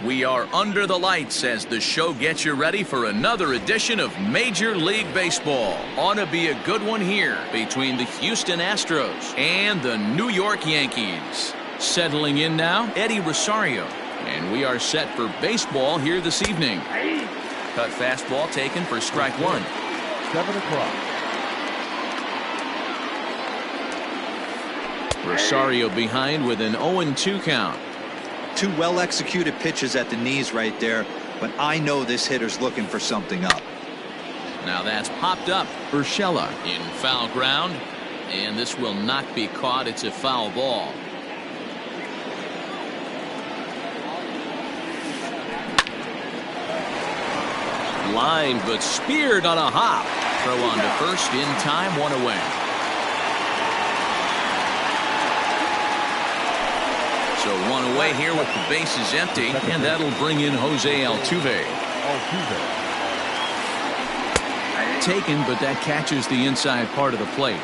We are under the lights as the show gets you ready for another edition of Major League Baseball. Ought to be a good one here between the Houston Astros and the New York Yankees. Settling in now, Eddie Rosario. And we are set for baseball here this evening. Cut fastball taken for strike one. 7 o'clock. Rosario behind with an 0-2 count. Two well-executed pitches at the knees right there, but I know this hitter's looking for something up. Now that's popped up. Urshela in foul ground, and this will not be caught. It's a foul ball. Line, but speared on a hop. Throw on to first in time, one away. So one away here with the bases empty, and that'll bring in Jose Altuve. Taken, but that catches the inside part of the plate.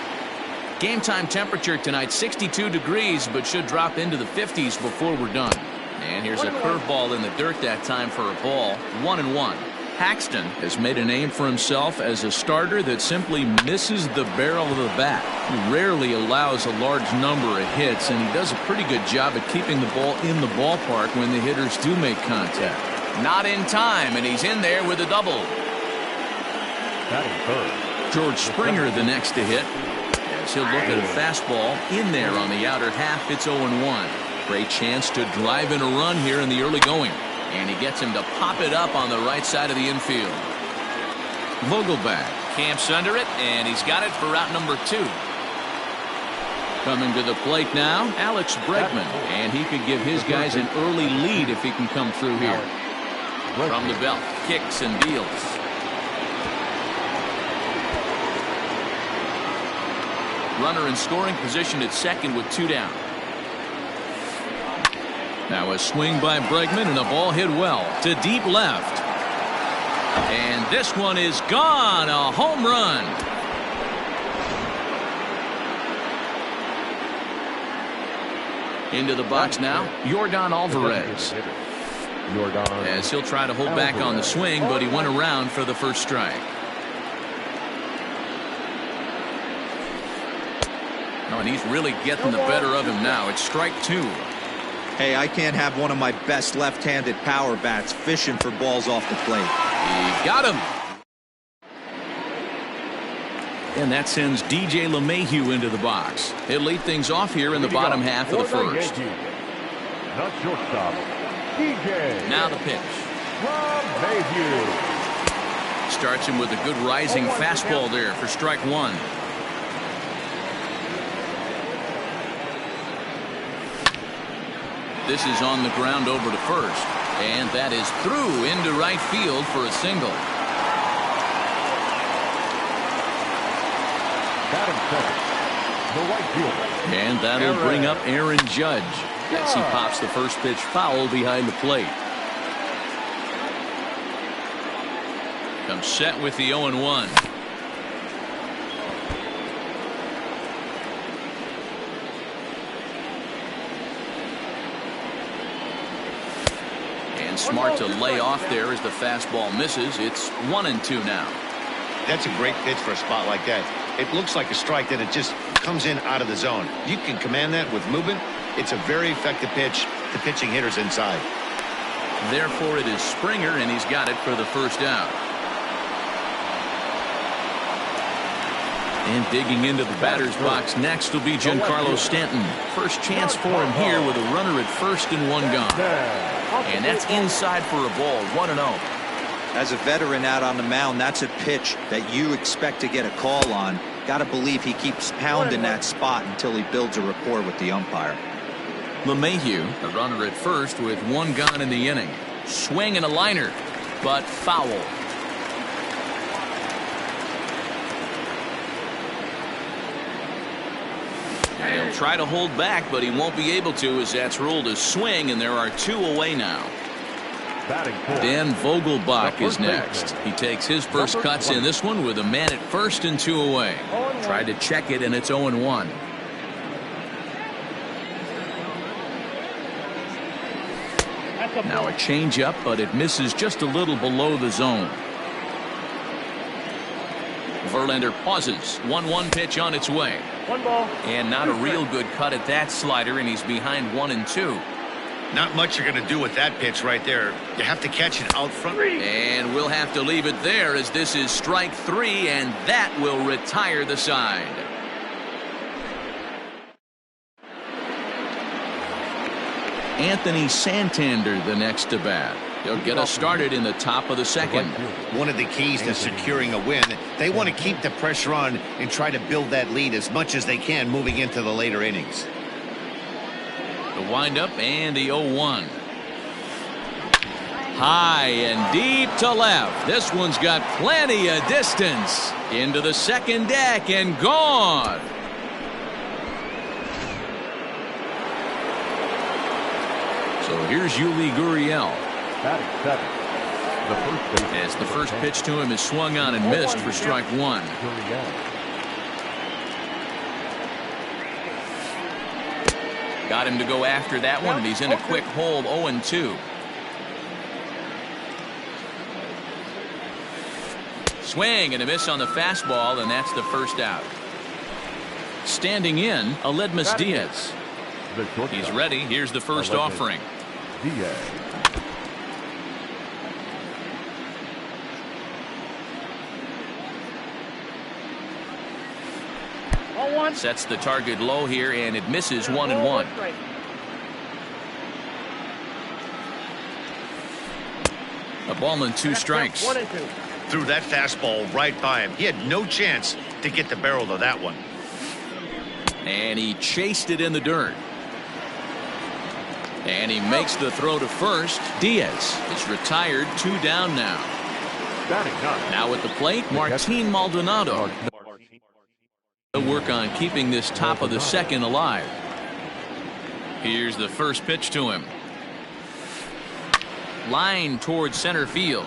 Game time temperature tonight 62 degrees, but should drop into the 50s before we're done. And here's a curveball in the dirt that time for a ball. 1-1. Paxton has made a name for himself as a starter that simply misses the barrel of the bat. He rarely allows a large number of hits, and he does a pretty good job at keeping the ball in the ballpark when the hitters do make contact. Not in time, and he's in there with a double. George Springer the next to hit, as he'll look at a fastball in there on the outer half. It's 0-1. Great chance to drive in a run here in the early going. And he gets him to pop it up on the right side of the infield. Vogelbach camps under it, and he's got it for route number 2. Coming to the plate now, Alex Bregman, and he could give his guys an early lead if he can come through here. From the belt, kicks and deals. Runner in scoring position at second with 2 down. Now a swing by Bregman and a ball hit well to deep left. And this one is gone. A home run. Into the box now, Yordan Alvarez. As he'll try to hold back on the swing, but he went around for the first strike. Oh, and he's really getting the better of him now. It's strike 2. Hey, I can't have one of my best left-handed power bats fishing for balls off the plate. He got him. And that sends DJ LeMahieu into the box. He'll lead things off here in the bottom half of the first. Now the pitch. Starts him with a good rising fastball there for strike 1. This is on the ground over to first, and that is through into right field for a single. And that'll bring up Aaron Judge as he pops the first pitch foul behind the plate. Comes set with the 0-1. Smart to lay off there as the fastball misses. It's 1-2 now. That's a great pitch for a spot like that. It looks like a strike, that it just comes in out of the zone. You can command that with movement. It's a very effective pitch to pitching hitters inside. Therefore, it is Springer, and he's got it for the first out. And digging into the batter's box next will be Giancarlo Stanton. First chance for him here with a runner at first and 1 gone. And that's inside for a ball. 1-0. As a veteran out on the mound, that's a pitch that you expect to get a call on. Got to believe he keeps pounding that spot until he builds a rapport with the umpire. LeMahieu, the runner at first with 1 gone in the inning. Swing and a liner, but foul. He'll try to hold back, but he won't be able to, as that's ruled a swing, and there are 2 away now. Dan Vogelbach is next. He takes his first cuts in this one with a man at first and 2 away. Tried to check it, and it's 0-1. Now a changeup, but it misses just a little below the zone. Verlander pauses. 1-1 pitch on its way. 1 ball. And not a real good cut at that slider, and he's behind 1-2. Not much you're going to do with that pitch right there. You have to catch it out front. And we'll have to leave it there, as this is strike 3, and that will retire the side. Anthony Santander the next to bat. He'll get us started in the top of the second. One of the keys to securing a win, they want to keep the pressure on and try to build that lead as much as they can moving into the later innings. The windup and the 0-1. High and deep to left. This one's got plenty of distance. Into the second deck and gone. So here's Yuli Gurriel. As the first pitch to him is swung on and missed for strike 1. Got him to go after that one, and he's in a quick hold. 0-2. Swing and a miss on the fastball, and that's the first out. Standing in, Aledmys Diaz. He's ready. Here's the first offering. Sets the target low here, and it misses 1-1. A ball and 2 strikes. Threw that fastball right by him. He had no chance to get the barrel of that one. And he chased it in the dirt. And he makes the throw to first. Diaz is retired. 2 down now. Now at the plate, Martin Maldonado. He'll work on keeping this top of the second alive. Here's the first pitch to him. Line towards center field.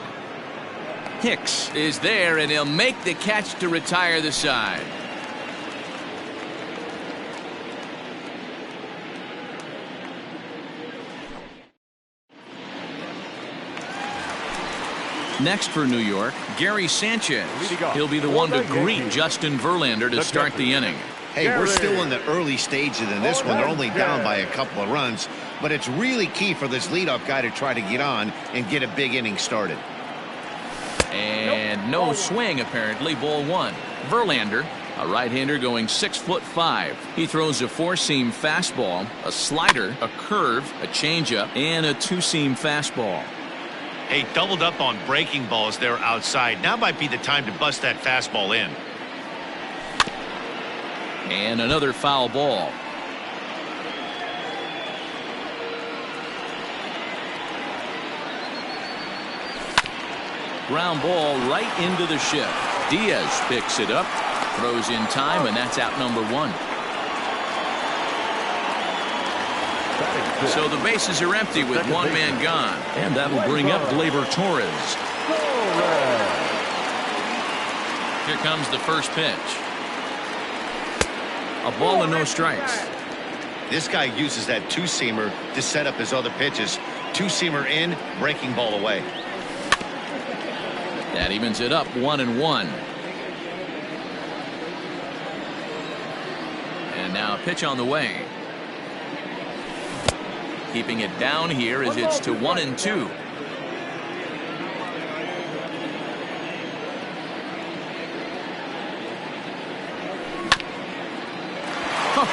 Hicks is there, and he'll make the catch to retire the side. Next for New York, Gary Sanchez. He'll be the one to greet Justin Verlander to start the inning. Hey, we're still in the early stages in this one. They're only down by a couple of runs, but it's really key for this leadoff guy to try to get on and get a big inning started. And no swing, apparently. Ball 1. Verlander, a right-hander going 6'5". He throws a 4-seam fastball, a slider, a curve, a changeup, and a 2-seam fastball. Hey, doubled up on breaking balls there outside. Now might be the time to bust that fastball in. And another foul ball. Ground ball right into the shift. Diaz picks it up, throws in time, and that's out number 1. So the bases are empty with 1 man gone. And that'll bring up Gleyber Torres. Here comes the first pitch. A ball and no strikes. This guy uses that 2-seamer to set up his other pitches. 2-seamer in, breaking ball away. That evens it up 1-1. And now a pitch on the way. Keeping it down here as it's to 1-2.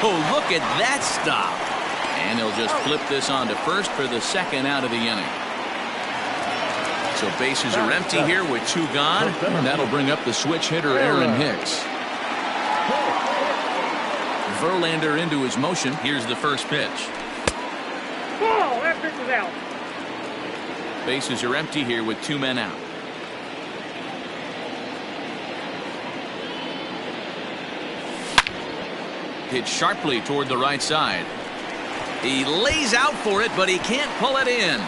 Oh, look at that stop. And he'll just flip this on to first for the second out of the inning. So bases are empty here with 2 gone. And that'll bring up the switch hitter, Aaron Hicks. Verlander into his motion. Here's the first pitch. Oh, that pitch is out. Bases are empty here with 2 men out. Hit sharply toward the right side. He lays out for it, but he can't pull it in.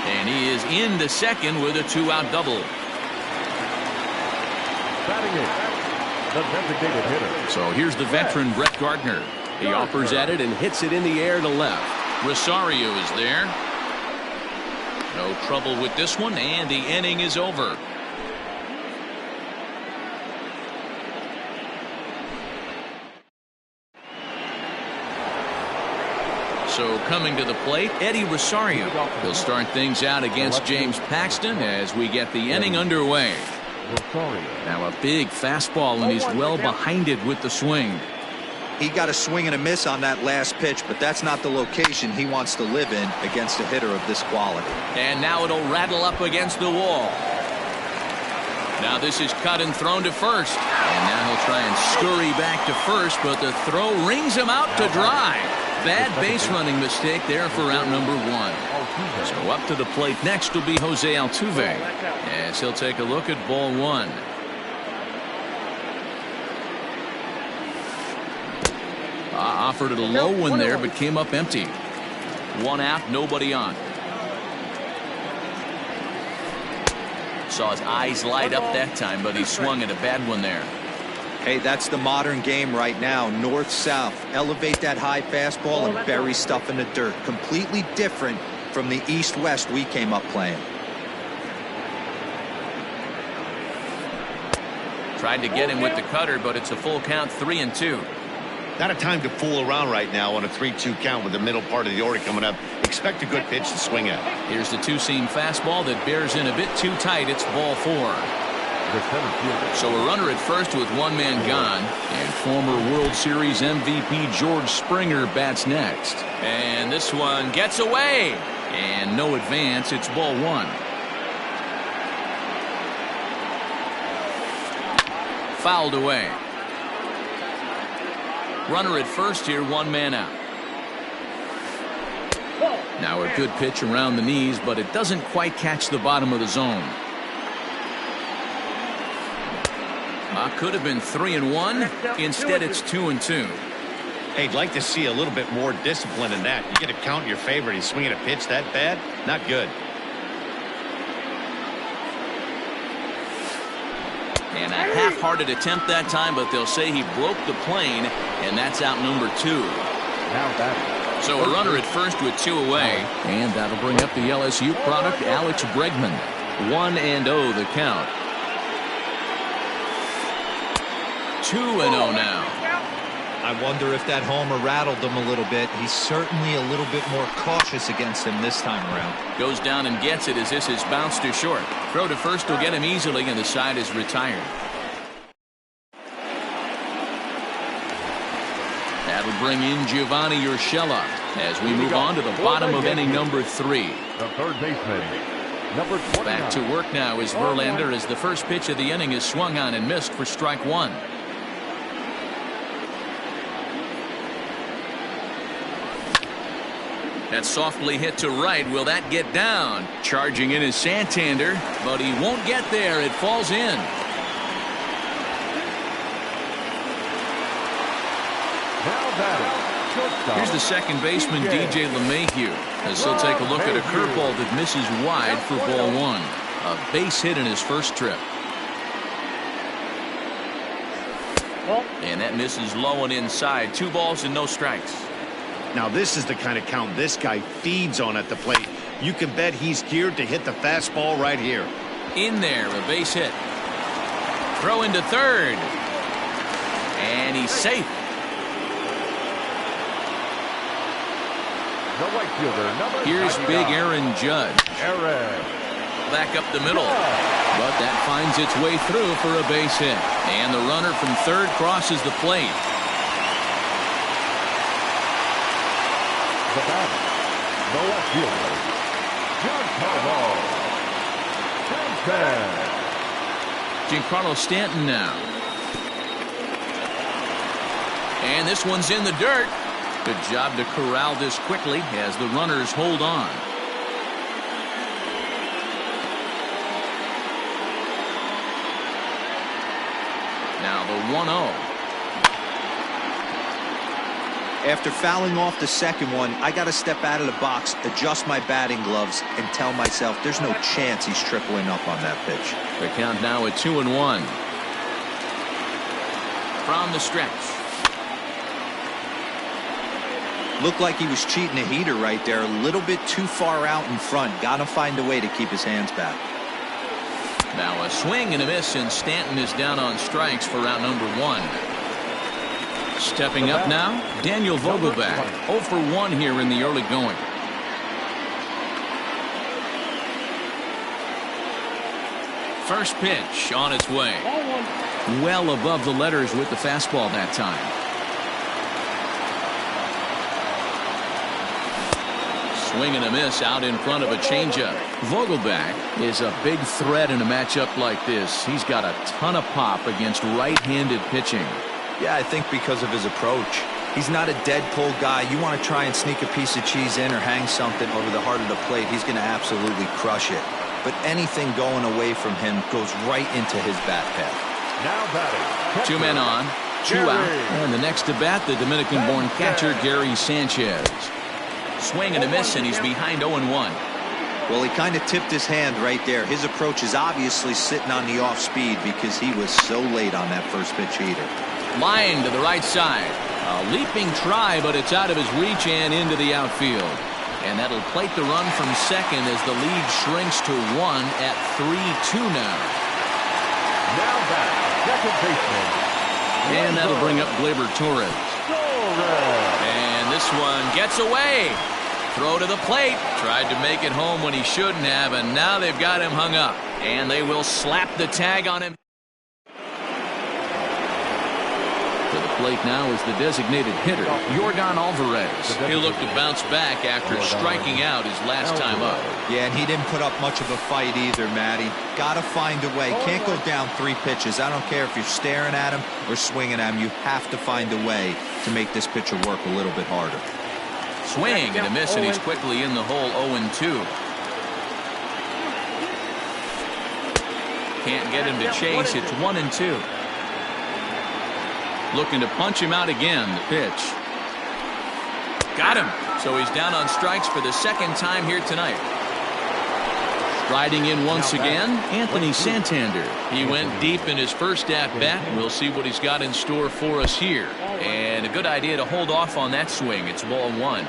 And he is into second with a 2-out double. Batting it, the designated hitter. So here's the veteran Brett Gardner. He offers at it and hits it in the air to left. Rosario is there. No trouble with this one, and the inning is over. So coming to the plate, Eddie Rosario. He'll start things out against James Paxton as we get the inning underway. Now a big fastball, and he's well behind it with the swing. He got a swing and a miss on that last pitch, but that's not the location he wants to live in against a hitter of this quality. And now it'll rattle up against the wall. Now this is cut and thrown to first. And now he'll try and scurry back to first, but the throw rings him out to dry. Bad base running mistake there for out number one. So up to the plate next will be Jose Altuve, as he'll take a look at ball one. Offered it a low one there, but came up empty. One out, nobody on. Saw his eyes light up that time, but he swung at a bad one there. Hey, that's the modern game right now. North-south. Elevate that high fastball and bury stuff in the dirt. Completely different from the east-west we came up playing. Tried to get him with the cutter, but it's a full count, 3-2. Not a time to fool around right now on a 3-2 count with the middle part of the order coming up. Expect a good pitch to swing at. Here's the two-seam fastball that bears in a bit too tight. It's ball four. So a runner at first with one man gone, and former World Series MVP George Springer bats next. And this one gets away, and no advance. It's ball one. Fouled away. Runner at first here, one man out. Now a good pitch around the knees, but it doesn't quite catch the bottom of the zone. Could have been 3-1. Instead, it's 2-2. Hey, I'd like to see a little bit more discipline in that. You get a count in your favor, he's swinging a pitch that bad? Not good. And a half-hearted attempt that time, but they'll say he broke the plane, and that's out number two. So a runner at first with two away, and that'll bring up the LSU product, Alex Bregman. 1-0 the count. 2-0 now. I wonder if that homer rattled him a little bit. He's certainly a little bit more cautious against him this time around. Goes down and gets it as this is bounced to short. Throw to first will get him easily, and the side is retired. That'll bring in Giovanni Urshela as we move on to the bottom of inning number 3. The third baseman, number 29. Back to work now is Verlander as the first pitch of the inning is swung on and missed for strike one. That's softly hit to right. Will that get down? Charging in is Santander, but he won't get there. It falls in. Here's the second baseman, DJ LeMahieu, as he'll take a look at a curveball that misses wide for ball one. A base hit in his first trip. And that misses low and inside. 2 balls and no strikes. Now this is the kind of count this guy feeds on at the plate. You can bet he's geared to hit the fastball right here. In there, a base hit. Throw into third. And he's safe. The right fielder, number Here's 99. big Aaron Judge. Back up the middle. But that finds its way through for a base hit. And the runner from third crosses the plate. The batter, the left fielder, Giancarlo Giancarlo Stanton. Stanton now. And this one's in the dirt. Good job to corral this quickly as the runners hold on. Now the 1-0. After fouling off the second one, I got to step out of the box, adjust my batting gloves, and tell myself there's no chance he's tripling up on that pitch. The count now at 2-1. From the stretch. Looked like he was cheating a heater right there. A little bit too far out in front. Got to find a way to keep his hands back. Now a swing and a miss, and Stanton is down on strikes for out number 1. Stepping up now, Daniel Vogelbach. 0 for 1 here in the early going. First pitch on its way. Well above the letters with the fastball that time. Swing and a miss out in front of a changeup. Vogelbach is a big threat in a matchup like this. He's got a ton of pop against right-handed pitching. Yeah, I think because of his approach. He's not a dead pull guy. You want to try and sneak a piece of cheese in or hang something over the heart of the plate, he's going to absolutely crush it. But anything going away from him goes right into his bat path. Now batting. 2 men on, 2 out. And the next to bat, the Dominican-born catcher, Gary Sanchez. Swing and a miss, and he's behind 0-1. Well, he kind of tipped his hand right there. His approach is obviously sitting on the off speed because he was so late on that first pitch heater. Line to the right side. A leaping try, but it's out of his reach and into the outfield. And that'll plate the run from second as the lead shrinks to 1 at 3-2 now. Now back, second baseman. And that'll bring up Gleyber Torres. And this one gets away. Throw to the plate. Tried to make it home when he shouldn't have, and now they've got him hung up. And they will slap the tag on him. To the plate now is the designated hitter, Yordan Alvarez. He'll look to bounce back after striking out his last time up. Yeah, and he didn't put up much of a fight either, Matty. Got to find a way. Can't go down 3 pitches. I don't care if you're staring at him or swinging at him. You have to find a way to make this pitcher work a little bit harder. Swing and a miss, and he's quickly in the hole. 0-2. Can't get him to chase. It's 1-2. Looking to punch him out again. The pitch. Got him. So he's down on strikes for the second time here tonight. Striding in once again, Anthony Santander. He went deep in his first at-bat. We'll see what he's got in store for us here. And a good idea to hold off on that swing. It's ball 1.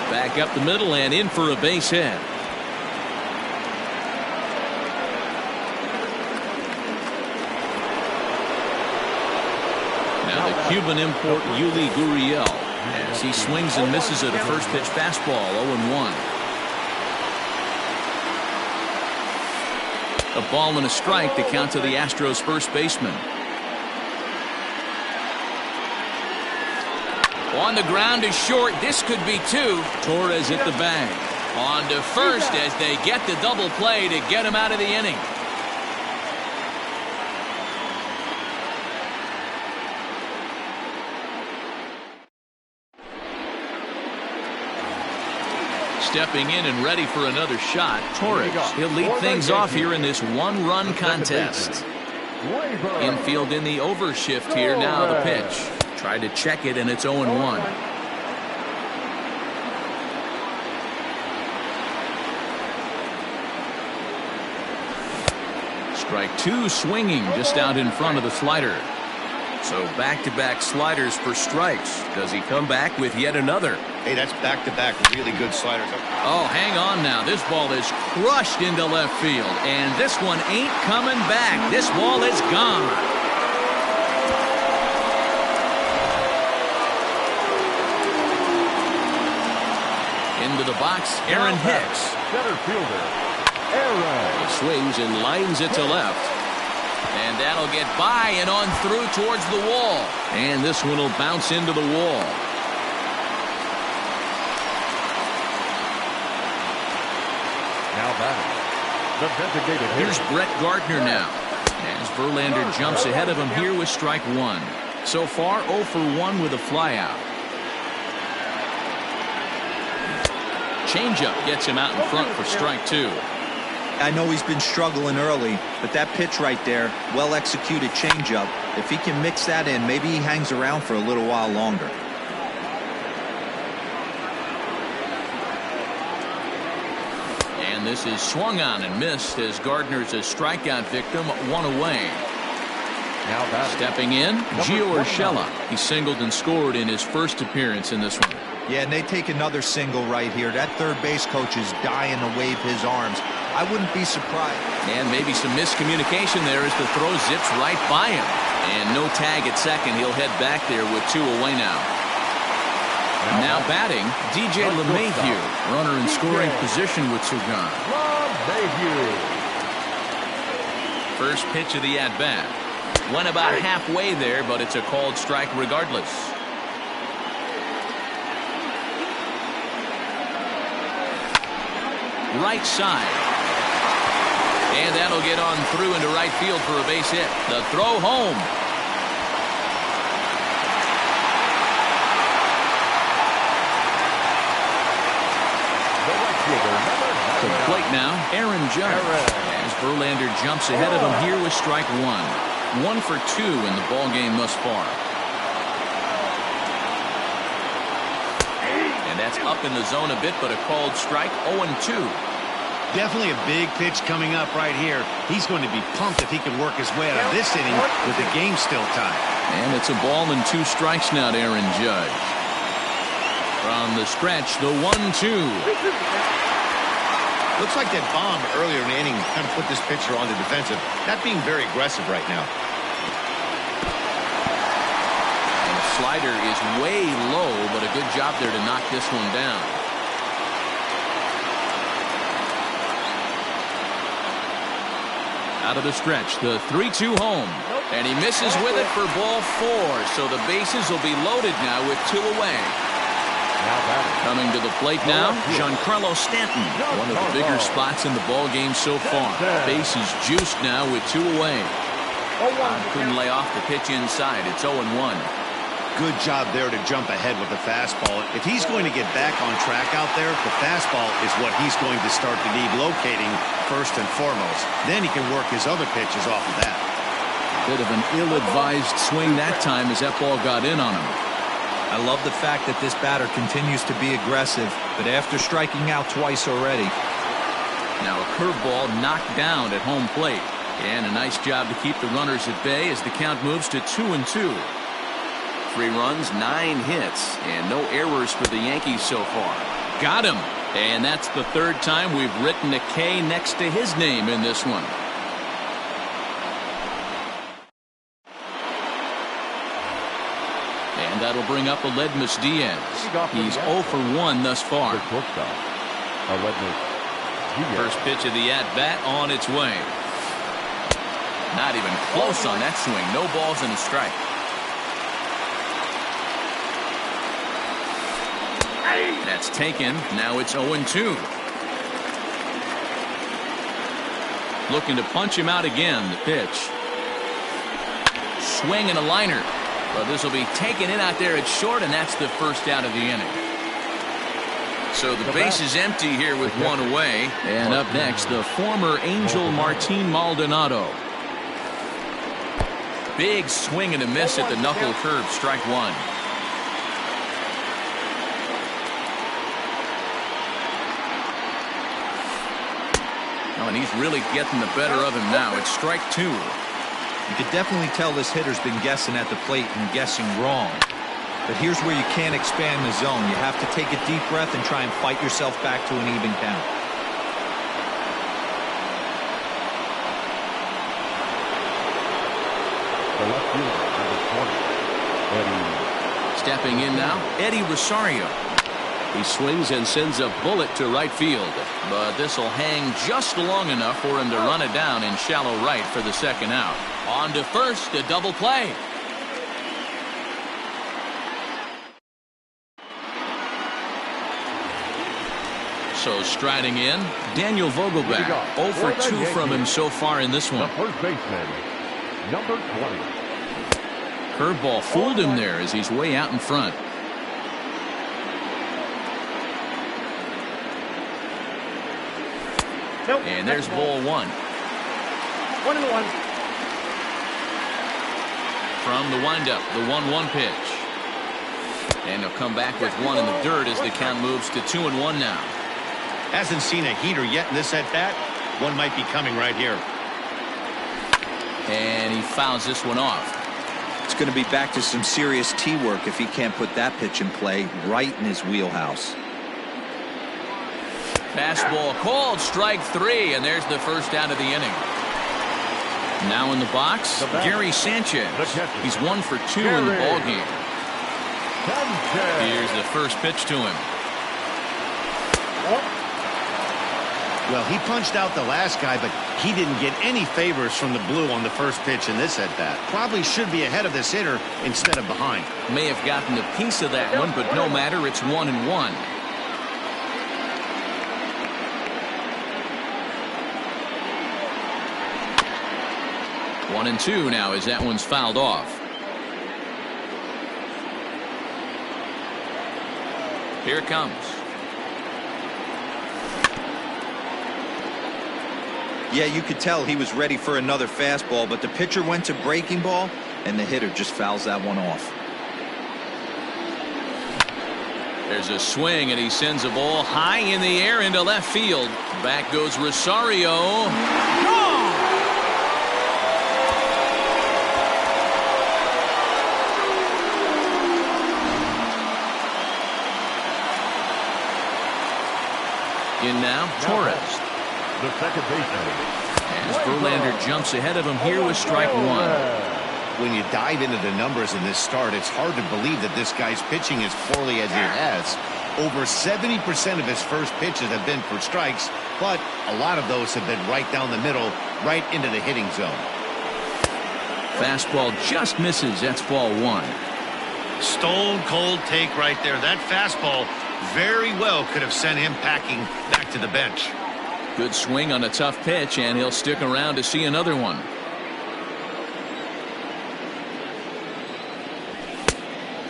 Back up the middle and in for a base hit. Now the Cuban import Yuli Gurriel as he swings and misses at a first pitch fastball. 0-1. A ball and a strike to count to the Astros first baseman. On the ground is short. This could be 2. Torres at the bag. On to first as they get the double play to get him out of the inning. Stepping in and ready for another shot, Torres. He'll lead things off here in this 1-run contest. Infield in the overshift here. Now the pitch. Tried to check it, and it's 0-1. Strike 2 swinging just out in front of the slider. So back-to-back sliders for strikes. Does he come back with yet another? Hey, that's back-to-back really good sliders. Oh, hang on now. This ball is crushed into left field, and this one ain't coming back. This ball is gone. Into the box, Aaron Hicks. Center fielder, Aaron. He swings and lines it to left. And that'll get by and on through towards the wall. And this one will bounce into the wall. Now batting, the designated hitter. Here's Brett Gardner now. As Verlander jumps ahead of him here with strike 1. So far 0 for 1 with a flyout. Changeup gets him out in front for strike 2. I know he's been struggling early, but that pitch right there, well-executed changeup, if he can mix that in, maybe he hangs around for a little while longer. And And this is swung on and missed as Gardner's a strikeout victim, one away. Now batting. Stepping in, Number Gio 29. Urshela. He singled and scored in his first appearance in this one. Yeah, and they take another single right here. That third base coach is dying to wave his arms. I wouldn't be surprised. And maybe some miscommunication there as the throw zips right by him. And no tag at second. He'll head back there with 2 away now. Now batting, DJ LeMahieu. Runner in scoring position with 2 gone. LeMahieu. First pitch of the at-bat. Went about halfway there, but it's a called strike regardless. Right side. And that'll get on through into right field for a base hit. The throw home. The right fielder, number 9. To the plate now, Aaron Judge. As Verlander jumps ahead of him here with strike 1. 1 for 2 in the ball game thus far. And that's up in the zone a bit, but a called strike. 0-2. Definitely a big pitch coming up right here. He's going to be pumped if he can work his way out of this inning with the game still tied. And it's a ball and 2 strikes now to Aaron Judge. From the stretch, the 1-2. Looks like that bomb earlier in the inning kind of put this pitcher on the defensive. Not being very aggressive right now. And the slider is way low, but a good job there to knock this one down. Out of the stretch, the 3-2 home. And he misses with it for ball 4. So the bases will be loaded now with 2 away. Now batting. Coming to the plate now, Giancarlo Stanton. One of the bigger spots in the ball game so far. Bases juiced now with 2 away. Couldn't lay off the pitch inside. It's 0-1. Good job there to jump ahead with the fastball. If he's going to get back on track out there, the fastball is what he's going to start to need locating first and foremost. Then he can work his other pitches off of that. Bit of an ill-advised swing that time as that ball got in on him. I love the fact that this batter continues to be aggressive, but after striking out twice already. Now a curveball knocked down at home plate. And a nice job to keep the runners at bay as the count moves to 2-2. 3 runs, 9 hits, and no errors for the Yankees so far. Got him. And that's the 3rd time we've written a K next to his name in this one. And that'll bring up Aledmys Diaz. He's 0 for 1 thus far. First pitch of the at-bat on its way. Not even close on that swing. No balls and a strike. That's taken. Now it's 0-2. Looking to punch him out again. The pitch. Swing and a liner. But this will be taken in out there at short, and that's the first out of the inning. So the base is empty here with 1 away. And up next, the former Angel Martin Maldonado. Big swing and a miss at the knuckle curve. Strike 1. Oh, and he's really getting the better of him now. It's strike 2. You could definitely tell this hitter's been guessing at the plate and guessing wrong. But here's where you can't expand the zone. You have to take a deep breath and try and fight yourself back to an even count. The left fielder, number 20, Eddie. Stepping in now, Eddie Rosario. He swings and sends a bullet to right field. But this will hang just long enough for him to run it down in shallow right for the 2nd out. On to first, a double play. So striding in, Daniel Vogelbach. 0 for 2 from him so far in this The one. first baseman, number 20. Curveball fooled him there as he's way out in front. Nope. And there's ball 1. 1-1. From the windup, the 1-1 pitch. And he'll come back with 1 in the dirt as the count moves to 2-1 now. Hasn't seen a heater yet in this at-bat. One might be coming right here. And he fouls this one off. It's going to be back to some serious tee work if he can't put that pitch in play right in his wheelhouse. Fastball called, strike 3, and there's the first out of the inning. Now in the box, Gary Sanchez. He's 1 for 2 in the ball game. Here's the first pitch to him. Well, he punched out the last guy, but he didn't get any favors from the blue on the first pitch in this at-bat. Probably should be ahead of this hitter instead of behind. May have gotten a piece of that one, but no matter, it's 1-1. One and 2 now as that one's fouled off. Here it comes. Yeah, you could tell he was ready for another fastball, but the pitcher went to breaking ball, and the hitter just fouls that one off. There's a swing, and he sends a ball high in the air into left field. Back goes Rosario. Gone! In now, Torres. The second baseman. As Verlander jumps ahead of him here with strike 1. When you dive into the numbers in this start, it's hard to believe that this guy's pitching as poorly as he has. Over 70% of his first pitches have been for strikes, but a lot of those have been right down the middle, right into the hitting zone. Fastball just misses. That's ball 1. Stone cold take right there. That fastball very well could have sent him packing back to the bench. Good swing on a tough pitch, and he'll stick around to see another one.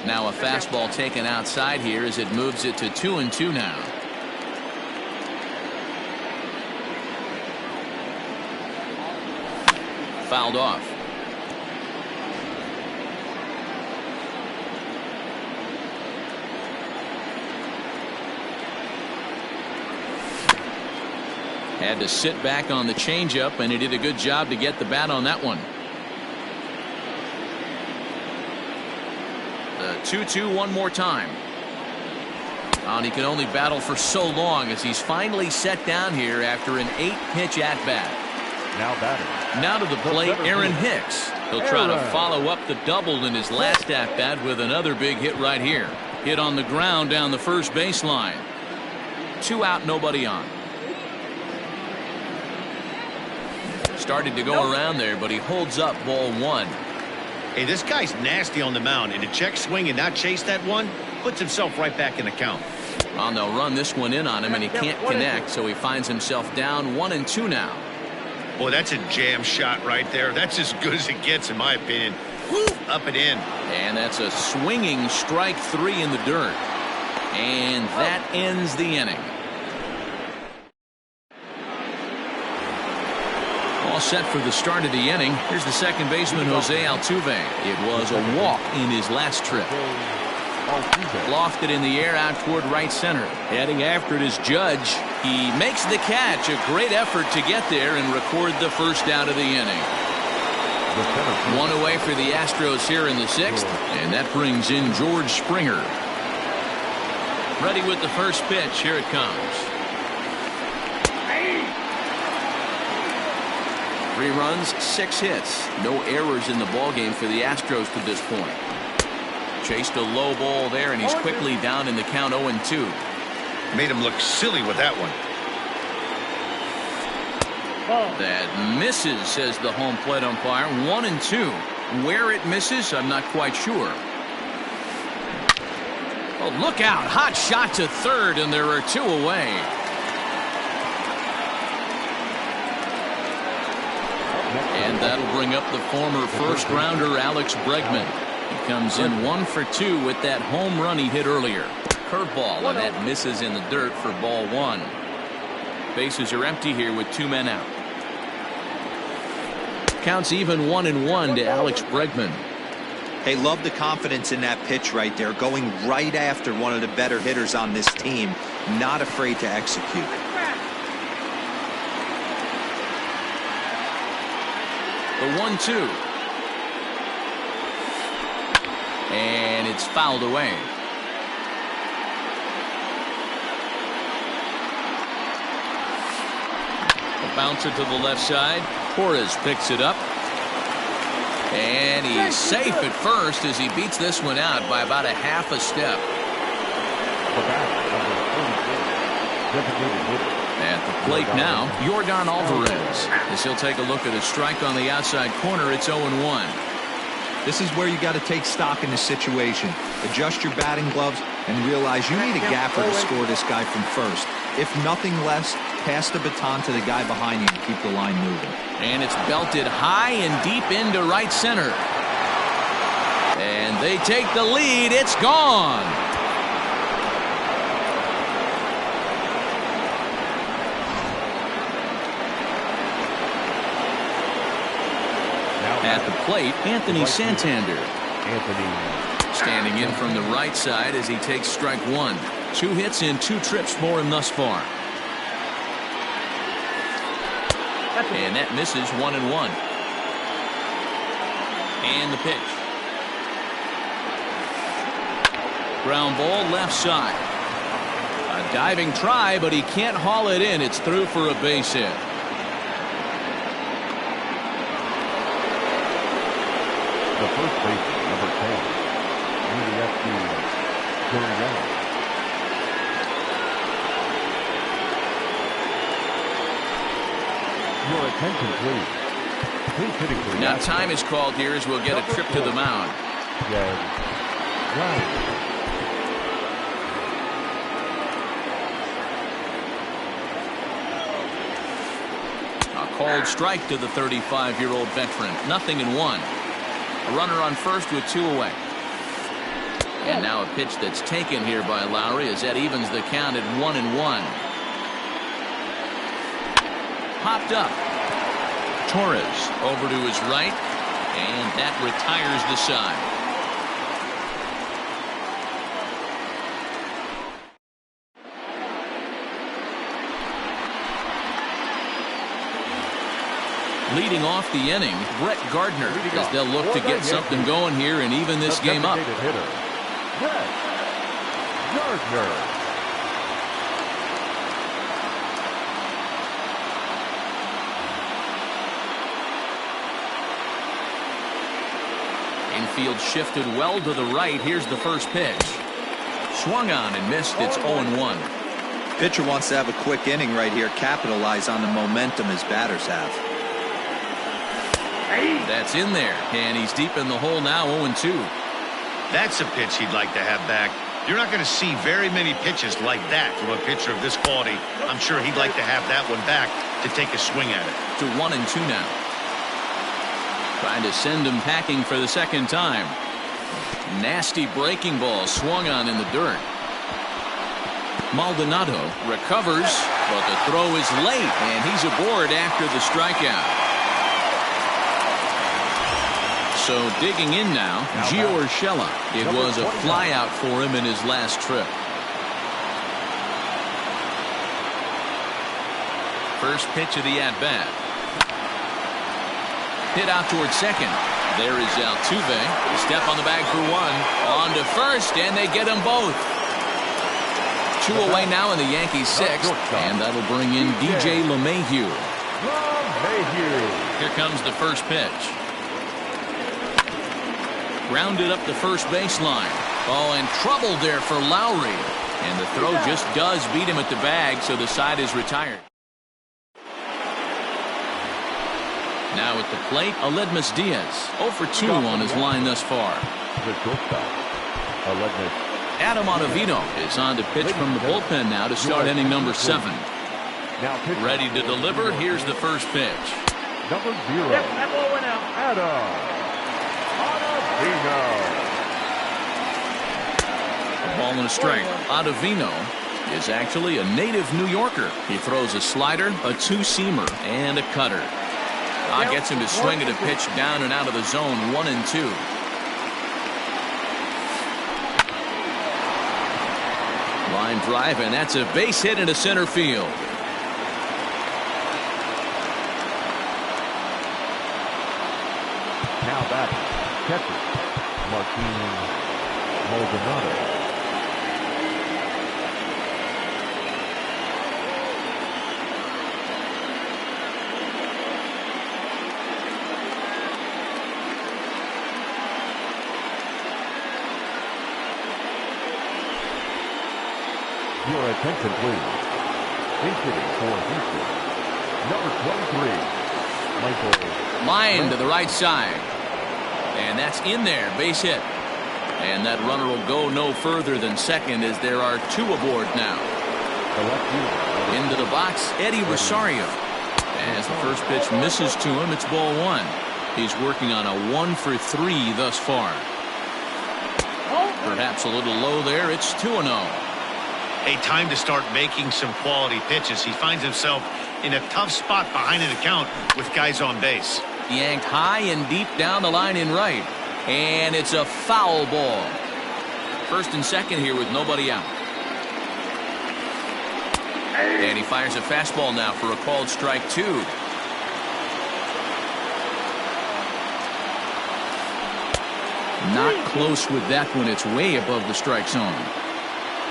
Now a fastball taken outside here as it moves it to 2-2 now. Fouled off. Had to sit back on the changeup, and he did a good job to get the bat on that one. The 2-2 one more time. And he can only battle for so long as he's finally set down here after an 8-pitch at-bat. Now batting. Now to the plate, Aaron Hicks. He'll try to follow up the double in his last at-bat with another big hit right here. Hit on the ground down the first baseline. 2 out, nobody on. Started to go around there, but he holds up ball 1. Hey, this guy's nasty on the mound, and to check swing and not chase that one puts himself right back in the count. Well, they'll run this one in on him, and he can't connect, so he finds himself down 1-2 now. Boy, that's a jam shot right there. That's as good as it gets, in my opinion. Woo, up and in. And that's a swinging strike 3 in the dirt. And that ends the inning. All set for the start of the inning. Here's the second baseman, Jose Altuve. It was a walk in his last trip. Lofted in the air out toward right center. Heading after it is Judge. He makes the catch. A great effort to get there and record the first out of the inning. 1 away for the Astros here in the 6th. And that brings in George Springer. Ready with the first pitch. Here it comes. 3 runs, 6 hits. No errors in the ballgame for the Astros to this point. Chased a low ball there, and he's quickly down in the count 0-2. Made him look silly with that one. That misses, says the home plate umpire. 1-2. Where it misses, I'm not quite sure. Oh, look out. Hot shot to third, and there are 2 away. And that'll bring up the former first-rounder Alex Bregman. He comes in 1 for 2 with that home run he hit earlier. Curveball, and that misses in the dirt for ball 1. Bases are empty here with 2 men out. Counts even 1-1 to Alex Bregman. Hey, love the confidence in that pitch right there. Going right after one of the better hitters on this team. Not afraid to execute. 1-2. And it's fouled away. A bouncer to the left side. Torres picks it up. And he's safe at first as he beats this one out by about a half a step. At the plate now, Yordan Alvarez. As he'll take a look at a strike on the outside corner, it's 0-1. This is where you got to take stock in the situation. Adjust your batting gloves and realize you need a gapper to score this guy from first. If nothing less, pass the baton to the guy behind you and keep the line moving. And it's belted high and deep into right center. And they take the lead. It's gone. At the plate, Anthony Santander. Standing in from the right side as he takes strike one. 2 hits in 2 trips for him thus far. And that misses 1-1. And the pitch. Ground ball left side. A diving try, but he can't haul it in. It's through for a base hit. The first baseman, number 10, UDFC Gurriel. Your attention, please. Please hitting for Now time is called here as we'll get a trip to the mound. A called strike to the 35-year-old veteran. 0-1. A runner on first with 2 away. And now a pitch that's taken here by Lowry as that evens the count at 1-1. Popped up. Torres over to his right, and that retires the side. Leading off the inning, Brett Gardner, as they'll look to get something going here and even this game up. Brett Gardner. Infield shifted well to the right. Here's the first pitch. Swung on and missed. It's 0-1. Pitcher wants to have a quick inning right here. Capitalize on the momentum his batters have. That's in there, and he's deep in the hole now, 0-2. That's a pitch he'd like to have back. You're not going to see very many pitches like that from a pitcher of this quality. I'm sure he'd like to have that one back to take a swing at it. To 1-2 now. Trying to send him packing for the second time. Nasty breaking ball swung on in the dirt. Maldonado recovers, but the throw is late, and he's aboard after the strikeout. So digging in now, Gio Urshela. It was a flyout for him in his last trip. First pitch of the at-bat. Hit out towards second. There is Altuve. Step on the bag for one. On to first, and they get them both. 2 away now in the Yankees' 6th, and that'll bring in DJ LeMahieu. Here comes the first pitch. Grounded up the first baseline. Oh, and trouble there for Lowry. And the throw just does beat him at the bag, so the side is retired. Now at the plate, Aledmys Diaz. 0 for 2 on his line thus far. Adam Ottavino is on to pitch from the bullpen now to start inning number 7. Ready to deliver. Here's the first pitch. Number 0. Yep, that ball went out. Adam. A ball and a strike. Ottavino is actually a native New Yorker. He throws a slider, a 2-seamer, and a cutter. Gets him to swing at a pitch down and out of the zone, 1-2. Line drive, and that's a base hit into center field. Now batting, catcher, Martin Maldonado. Your attention, please. Incident for Houston. Number 23, Michael. Line to the right side. And that's in there. Base hit. And that runner will go no further than second as there are two aboard now. The left fielder. Into the box, Eddie Rosario. As the first pitch misses to him, it's ball one. He's working on a 1-for-3 thus far. Perhaps a little low there. It's 2-0. A time to start making some quality pitches. He finds himself in a tough spot behind an account with guys on base. Yanked high and deep down the line in right. And it's a foul ball. First and second here with nobody out. And he fires a fastball now for a called strike two. Not close with that one. It's way above the strike zone.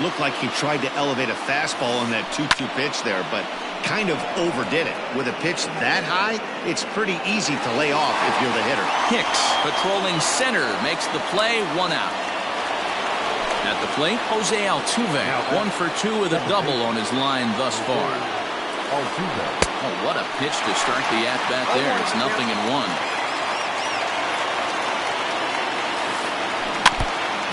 Looked like he tried to elevate a fastball on that 2-2 pitch there, but kind of overdid it. With a pitch that high, it's pretty easy to lay off if you're the hitter. Hicks, patrolling center, makes the play, 1 out. At the plate, Jose Altuve, 1-for-2 with a double on his line thus far. Altuve. Oh, what a pitch to start the at-bat there. It's 0-1.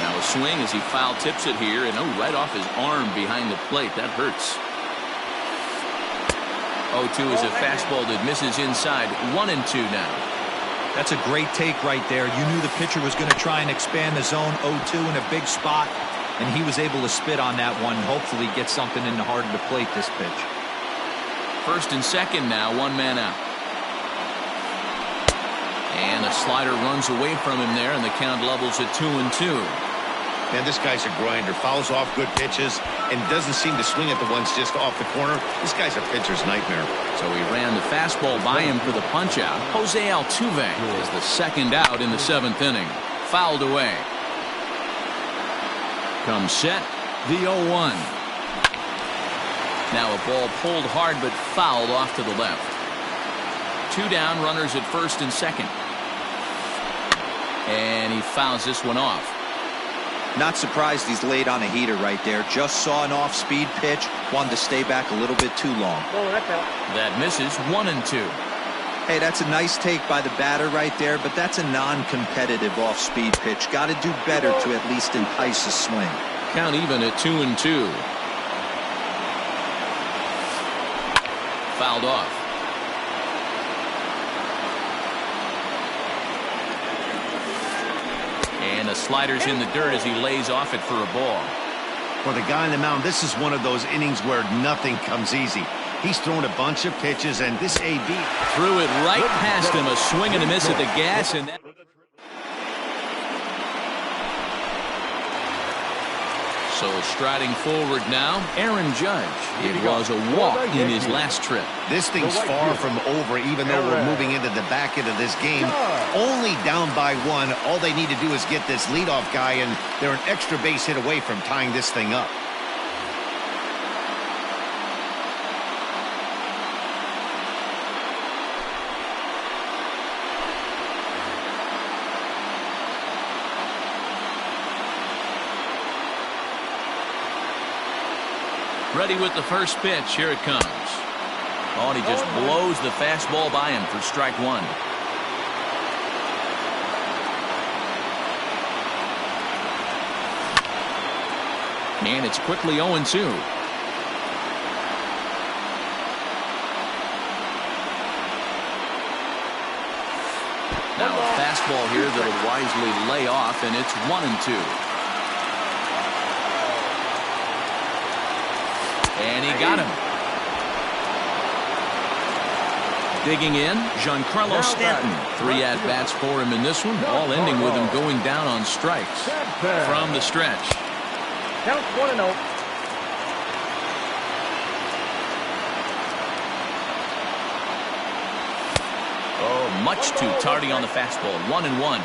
Now a swing as he foul tips it here, and right off his arm behind the plate. That hurts. 0-2 is a fastball that misses inside. 1-2 now. That's a great take right there. You knew the pitcher was going to try and expand the zone. 0-2 in a big spot, and he was able to spit on that one. Hopefully get something in the heart of the plate this pitch. First and second now, 1 man out. And a slider runs away from him there, and the count levels at 2-2. Man, this guy's a grinder. Fouls off good pitches and doesn't seem to swing at the ones just off the corner. This guy's a pitcher's nightmare. So he ran the fastball by him for the punch-out. Jose Altuve is the second out in the 7th inning. Fouled away. Comes set, the 0-1. Now a ball pulled hard but fouled off to the left. 2 down, runners at first and second. And he fouls this one off. Not surprised he's laid on a heater right there. Just saw an off-speed pitch. Wanted to stay back a little bit too long. Oh, that's out. That misses. 1-2. Hey, that's a nice take by the batter right there, but that's a non-competitive off-speed pitch. Got to do better to at least entice a swing. Count even at 2-2. Fouled off. And the slider's in the dirt as he lays off it for a ball. For the guy on the mound, this is one of those innings where nothing comes easy. He's thrown a bunch of pitches, and this AB threw it right past him. A swing and a miss at the gas, and that. So striding forward now, Aaron Judge. It was a walk in his last trip. This thing's far from over, even though we're moving into the back end of this game. Only down by 1. All they need to do is get this leadoff guy, and they're an extra base hit away from tying this thing up. Ready with the first pitch. Here it comes. Oh, and he just blows the fastball by him for strike 1. And it's quickly 0-2. Now a fastball here that'll wisely lay off, and it's 1-2. And he got him. Digging in, Giancarlo Stanton. 3 at-bats for him in this one, all ending with him going down on strikes. From the stretch. Count 1-0. Oh, much too tardy on the fastball. 1-1.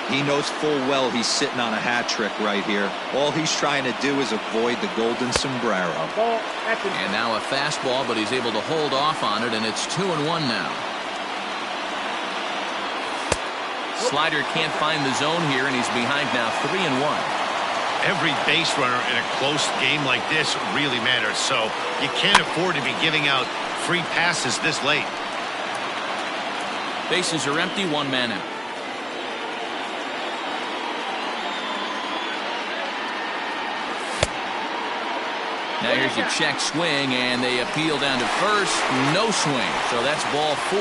He knows full well he's sitting on a hat trick right here. All he's trying to do is avoid the golden sombrero. Ball, action. And now a fastball, but he's able to hold off on it, and it's 2-1 now. Slider can't find the zone here, and he's behind now 3-1. Every base runner in a close game like this really matters, so you can't afford to be giving out free passes this late. Bases are empty, 1 man out. Now here's your check swing, and they appeal down to first. No swing, so that's ball 4.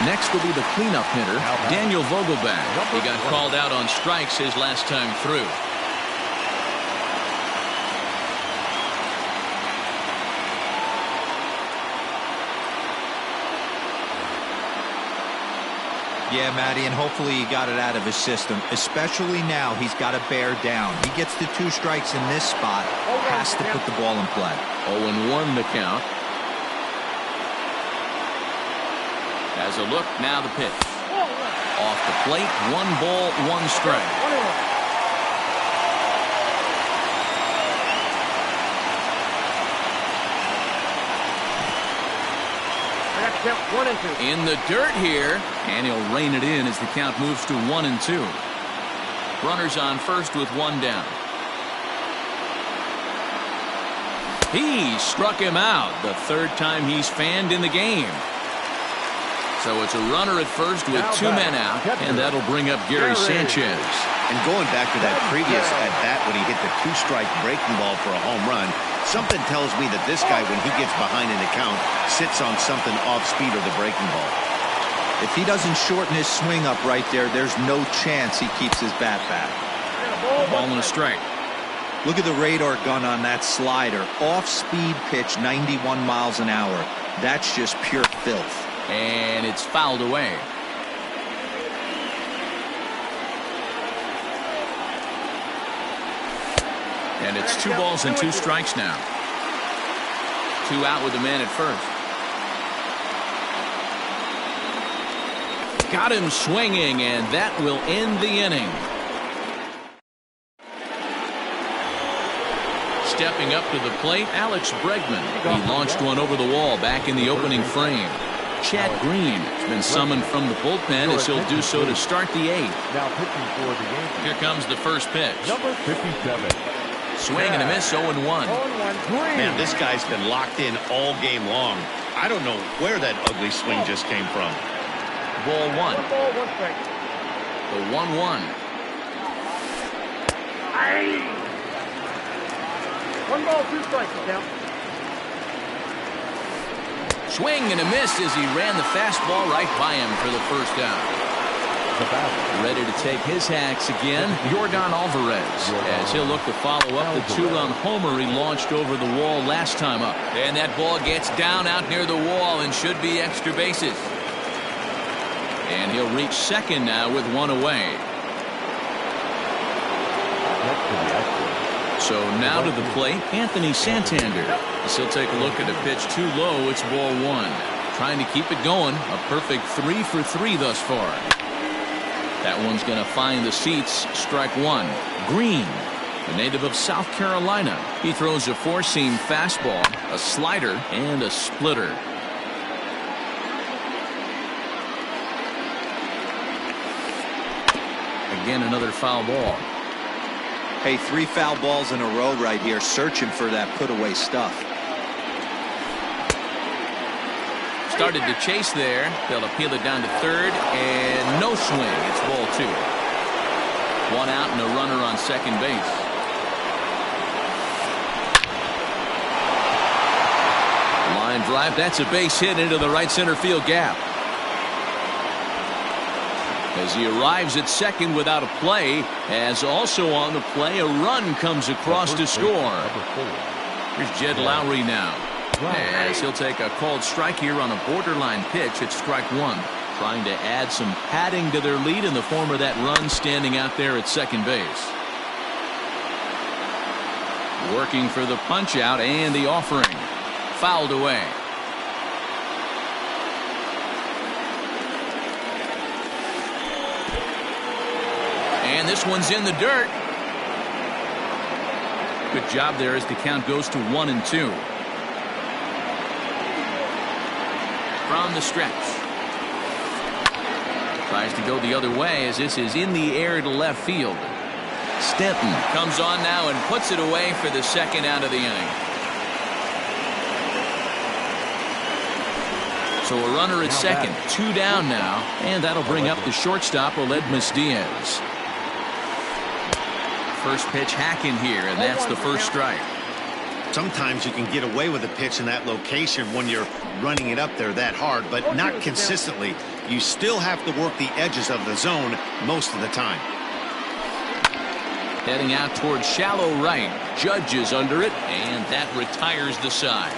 Next will be the cleanup hitter, Daniel Vogelbach. He got called out on strikes his last time through. Yeah, Matty, and hopefully he got it out of his system. Especially now, he's got to bear down. He gets the 2 strikes in this spot, has to put the ball in play. 0-1 the count. Has a look, now the pitch. Off the plate, 1 ball, 1 strike. 1-1. Count 1-2. In the dirt here, and he'll rein it in as the count moves to 1-2. Runners on first with 1 down. He struck him out, the 3rd time he's fanned in the game. So it's a runner at first with 2 men out, and that'll bring up Gary Sanchez. And going back to that previous at-bat when he hit the 2-strike breaking ball for a home run, something tells me that this guy, when he gets behind in the count, sits on something off speed or the breaking ball. If he doesn't shorten his swing up right there, there's no chance he keeps his bat back. Ball and a strike. Look at the radar gun on that slider. Off-speed pitch, 91 miles an hour. That's just pure filth. And it's fouled away. And it's 2 balls and 2 strikes now. 2 out with the man at first. Got him swinging, and that will end the inning. Stepping up to the plate, Alex Bregman. He launched one over the wall back in the opening frame. Chad Green has been summoned from the bullpen as he'll do so to start the 8th. Now pitching for the Yankees. Here comes the first pitch. Number 57. Swing and a miss, 0-1. Man, this guy's been locked in all game long. I don't know where that ugly swing just came from. Ball 1. 1 ball, 1 strike. The 1-1. 1 ball, 2 strikes. Count. Swing and a miss as he ran the fastball right by him for the first down. Ready to take his hacks again, Yordan Alvarez, as he'll look to follow up the 2-run homer he launched over the wall last time up. And that ball gets down out near the wall and should be extra bases. And he'll reach second now with 1 away. So now to the plate, Anthony Santander. As he'll take a look at a pitch too low. It's ball 1. Trying to keep it going. A perfect 3 for 3 thus far. That one's going to find the seats. Strike 1. Green, a native of South Carolina. He throws a 4-seam fastball, a slider, and a splitter. Again, another foul ball. Hey, 3 foul balls in a row right here, searching for that put-away stuff. Started to chase there. They'll appeal it down to third, and no swing. It's ball 2. 1 out and a runner on second base. Line drive. That's a base hit into the right center field gap. As he arrives at second without a play, as also on the play, a run comes across to score. Here's Jed Lowry now, as he'll take a called strike here on a borderline pitch at strike 1. Trying to add some padding to their lead in the form of that run standing out there at second base. Working for the punch out and the offering. Fouled away. And this one's in the dirt. Good job there as the count goes to 1-2. From the stretch. Tries to go the other way as this is in the air to left field. Stanton comes on now and puts it away for the second out of the inning. So a runner at second, 2 down now, and that'll bring up the shortstop, Aledmys Diaz. First pitch hack in here, and that's the first strike. Sometimes you can get away with a pitch in that location when you're running it up there that hard, but not consistently. You still have to work the edges of the zone most of the time. Heading out towards shallow right. Judge is under it, and that retires the side.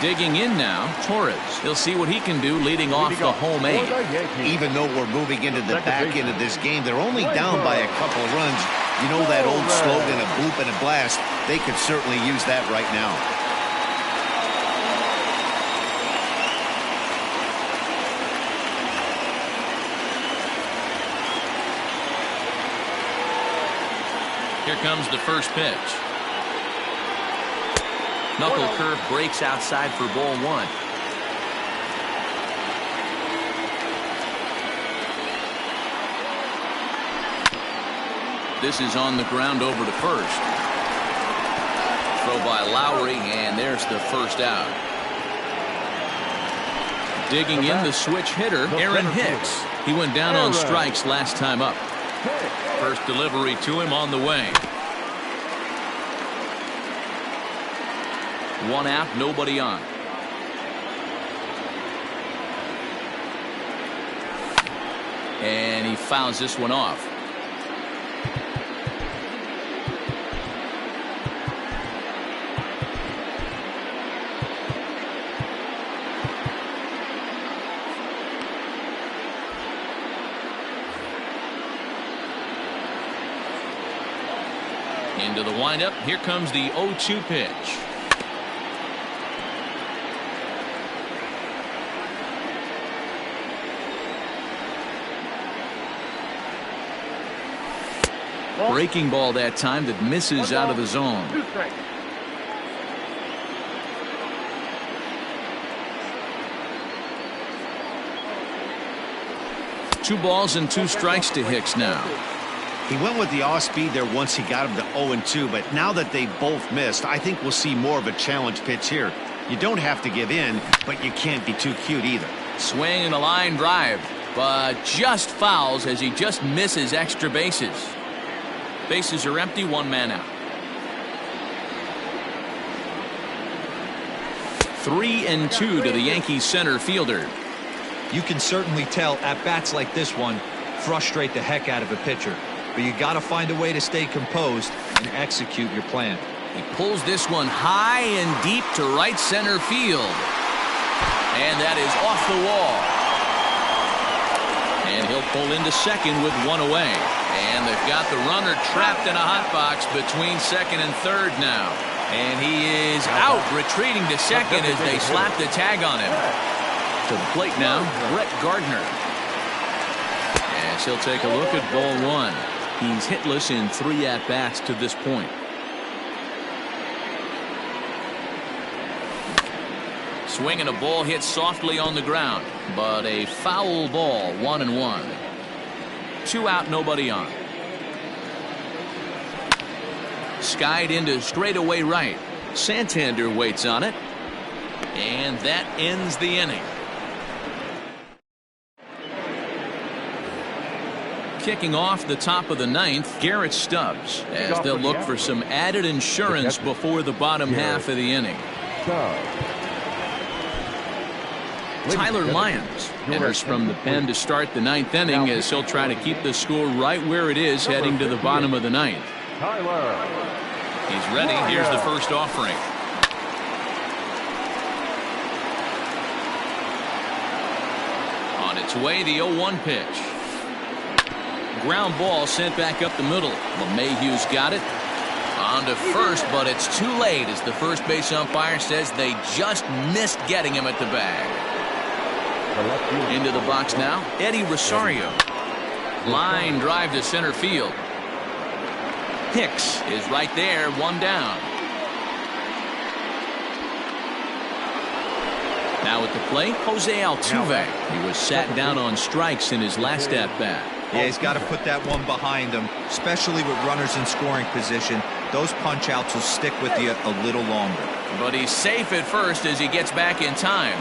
Digging in now, Torres. He'll see what he can do leading off the home 8. Even though we're moving into the back end of this game, they're only down by a couple of runs. You know that old slogan, a boop and a blast? They could certainly use that right now. Here comes the first pitch. Knuckle curve breaks outside for ball 1. This is on the ground over to first. Throw by Lowry, and there's the first out. Digging in the switch hitter, Aaron Hicks. He went down on strikes last time up. First delivery to him on the way. 1 out, nobody on. And he fouls this one off. Into the windup. Here comes the 0-2 pitch. Breaking ball that time that misses out of the zone. 2 strikes. Two balls and 2 strikes to Hicks now. He went with the off speed there once he got him to 0-2, but now that they both missed, I think we'll see more of a challenge pitch here. You don't have to give in, but you can't be too cute either. Swing and a line drive, but just fouls as he just misses extra bases. Bases are empty, 1 man out. 3-2 to the Yankees center fielder. You can certainly tell at bats like this one frustrate the heck out of a pitcher, but you got to find a way to stay composed and execute your plan. He pulls this one high and deep to right center field, and that is off the wall. And he'll pull into second with 1 away. And they've got the runner trapped in a hot box between second and third now. And he is out, retreating to second as they slap the tag on him. To the plate now, Brett Gardner. As he'll take a look at ball 1. He's hitless in 3 at-bats to this point. Swinging a ball hit softly on the ground, but a foul ball, 1-1. 2 out, nobody on. Skied into straightaway right. Santander waits on it, and that ends the inning. Kicking off the top of the 9th, Garrett Stubbs, as they'll look for some added insurance before the bottom half of the inning. Tyler Lyons enters from the pen to start the 9th inning as he'll try to keep the score right where it is heading to the bottom of the 9th. He's ready. Here's the first offering. On its way, the 0-1 pitch. Ground ball sent back up the middle. LeMahieu's got it. On to first, but it's too late as the first base umpire says they just missed getting him at the bag. Into the box now, Eddie Rosario. Line drive to center field. Hicks is right there, one down. Now at the plate, Jose Altuve. He was sat down on strikes in his last at-bat. Yeah, he's got to put that one behind him, especially with runners in scoring position. Those punch-outs will stick with you a little longer. But he's safe at first as he gets back in time.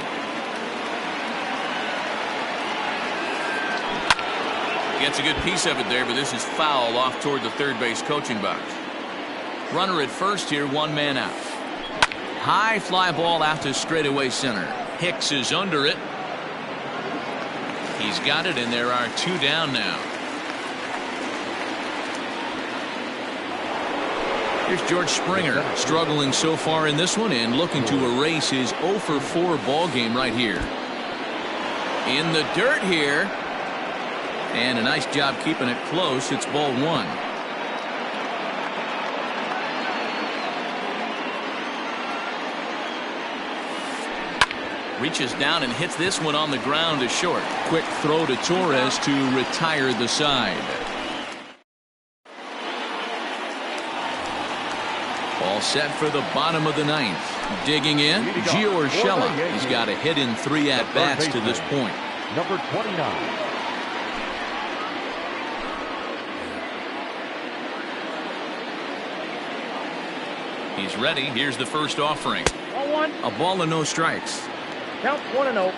Gets a good piece of it there, but this is foul off toward the third base coaching box. Runner at first here, one man out. High fly ball out to straightaway center. Hicks is under it. He's got it, and there are two down now. Here's George Springer, struggling so far in this one and looking to erase his 0 for 4 ball game right here. In the dirt here. And a nice job keeping it close. It's ball one. Reaches down and hits this one on the ground to short. Quick throw to Torres to retire the side. All set for the bottom of the ninth. Digging in, Gio Urshela. He's got a hit in 3 at-bats to this point. Number 29. He's ready. Here's the first offering. Ball one. A ball and no strikes. Count 1-0.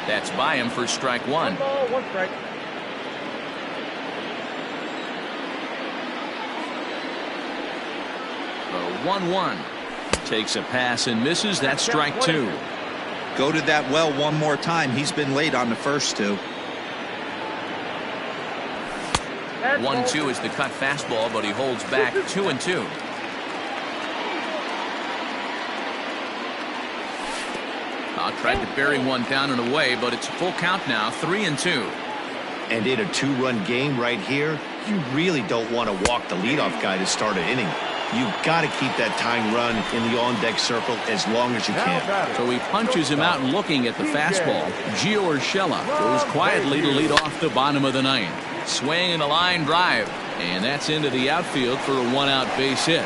That's by him for strike one. 1 ball, 1 strike. The 1-1. Takes a pass and misses. That's strike two. Go to that well one more time. He's been late on the first two. 1-2 is the cut fastball, but he holds back 2-2. Tried to bury one down and away, but it's a full count now, 3-2. And in a 2-run game right here, you really don't want to walk the leadoff guy to start an inning. You've got to keep that tying run in the on-deck circle as long as you can. So he punches him out looking at the fastball. Gio Urshela goes quietly to lead off the bottom of the ninth. Swing and a line drive, and that's into the outfield for a 1-out base hit.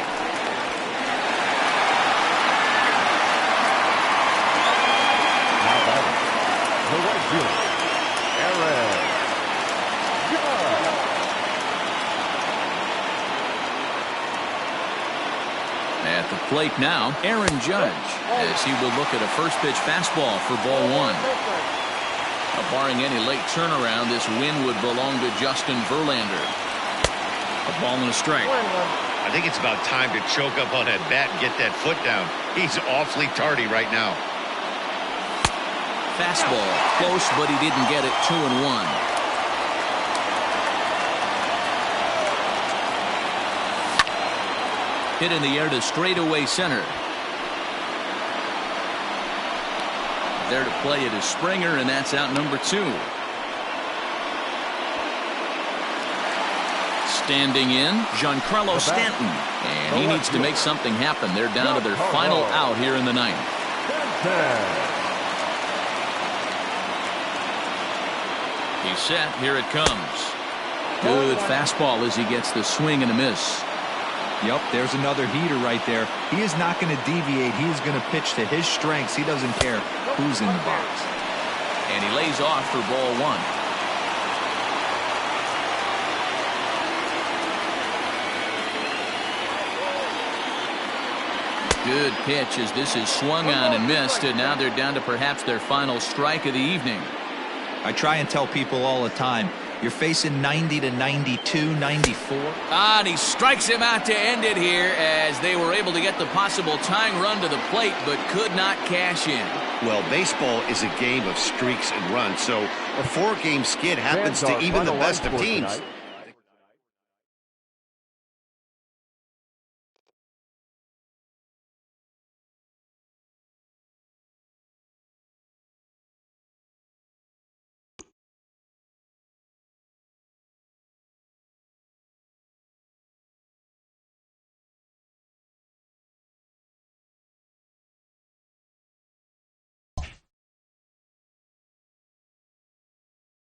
At the plate now, Aaron Judge, as he will look at a first pitch fastball for ball one. Barring any late turnaround, this win would belong to Justin Verlander. A ball and a strike. I think it's about time to choke up on that bat and get that foot down. He's awfully tardy right now. Fastball, close, but he didn't get it. 2-1. Hit in the air to straightaway center. There to play it is Springer, and that's out number 2. Standing in, Giancarlo Stanton. And he needs to make something happen. They're down to their final out here in the ninth. He's set. Here it comes. Good fastball as he gets the swing and a miss. Yep, there's another heater right there. He is not going to deviate. He is going to pitch to his strengths. He doesn't care who's in the box. And he lays off for ball one. Good pitch as this is swung on and missed, and now they're down to perhaps their final strike of the evening. I try and tell people all the time, you're facing 90 to 92, 94. And he strikes him out to end it here as they were able to get the possible tying run to the plate but could not cash in. Well, baseball is a game of streaks and runs, so a 4-game skid happens to even the best of teams.